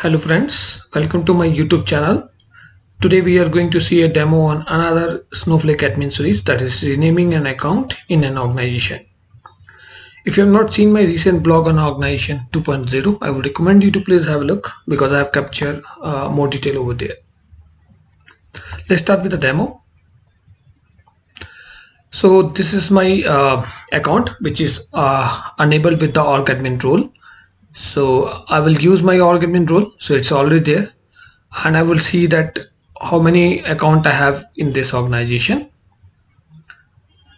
Hello friends, welcome to my YouTube channel. Today we are going to see a demo on another Snowflake admin series, that is renaming an account in an organization. If you have not seen my recent blog on organization 2.0, I would recommend you to please have a look because I have captured more detail over there. Let's start with the demo. So this is my account which is enabled with the org admin role. So I will use my org admin role, so it's already there, and I will see that how many account I have in this organization.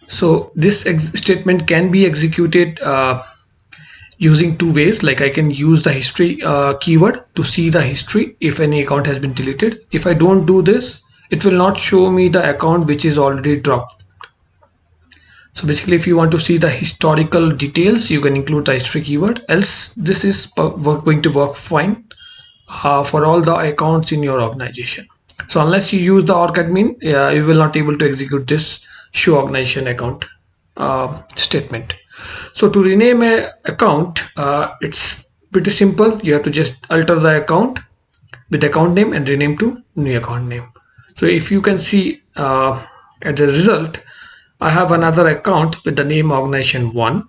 So this statement can be executed using two ways. Like I can use the history keyword to see the history if any account has been deleted. If I don't do this, it will not show me the account which is already dropped. So basically, if you want to see the historical details, you can include the history keyword. Else, this is going to work fine for all the accounts in your organization. So unless you use the org admin, you will not able to execute this show organization account statement. So to rename a account, it's pretty simple. You have to just alter the account with account name and rename to new account name. So if you can see at the result, I have another account with the name organization 1,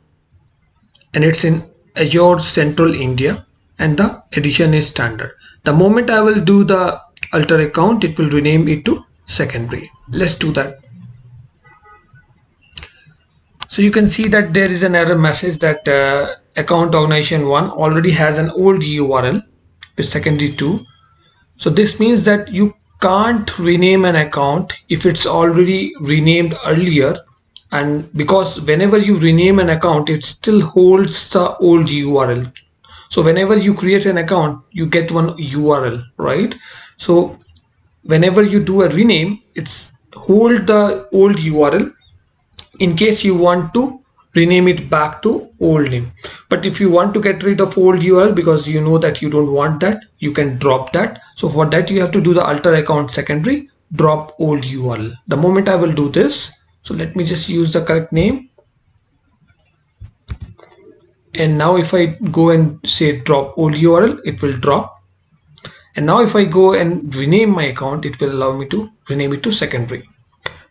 and it's in Azure Central India, and the edition is standard. The moment I will do the alter account, it will rename it to secondary. Let's do that. So you can see that there is an error message that account organization 1 already has an old URL with secondary 2. So this means that you can't rename an account if it's already renamed earlier, and because whenever you rename an account, it still holds the old URL. So whenever you create an account, you get one URL, right? So whenever you do a rename, it's hold the old URL in case you want to rename it back to old name. But if you want to get rid of old URL because you know that you don't want that, you can drop that. So for that, you have to do the alter account secondary, drop old URL. The moment I will do this, so let me just use the correct name. And now if I go and say drop old URL, it will drop. And now if I go and rename my account, it will allow me to rename it to secondary.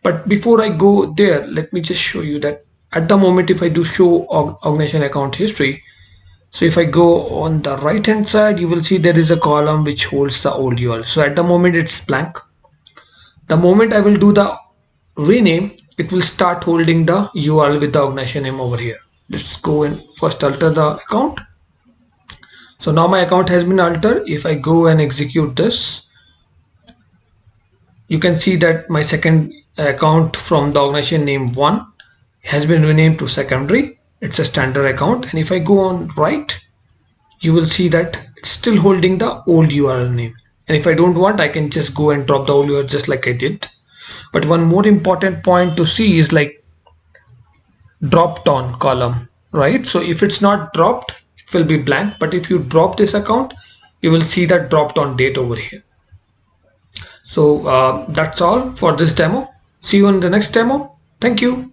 But before I go there, let me just show you that at the moment, if I do show organization account history, so if I go on the right hand side, you will see there is a column which holds the old URL. So at the moment it's blank. The moment I will do the rename, it will start holding the URL with the organization name over here. Let's go and first alter the account. So now my account has been altered. If I go and execute this, you can see that my second account from the organization name 1 has been renamed to secondary. It's a standard account, and if I go on right, you will see that it's still holding the old URL name. And if I don't want, I can just go and drop the old URL just like I did. But one more important point to see is like dropped on column, right? So if it's not dropped, it will be blank. But if you drop this account, you will see that dropped on date over here. So that's all for this demo. See you in the next demo. Thank you.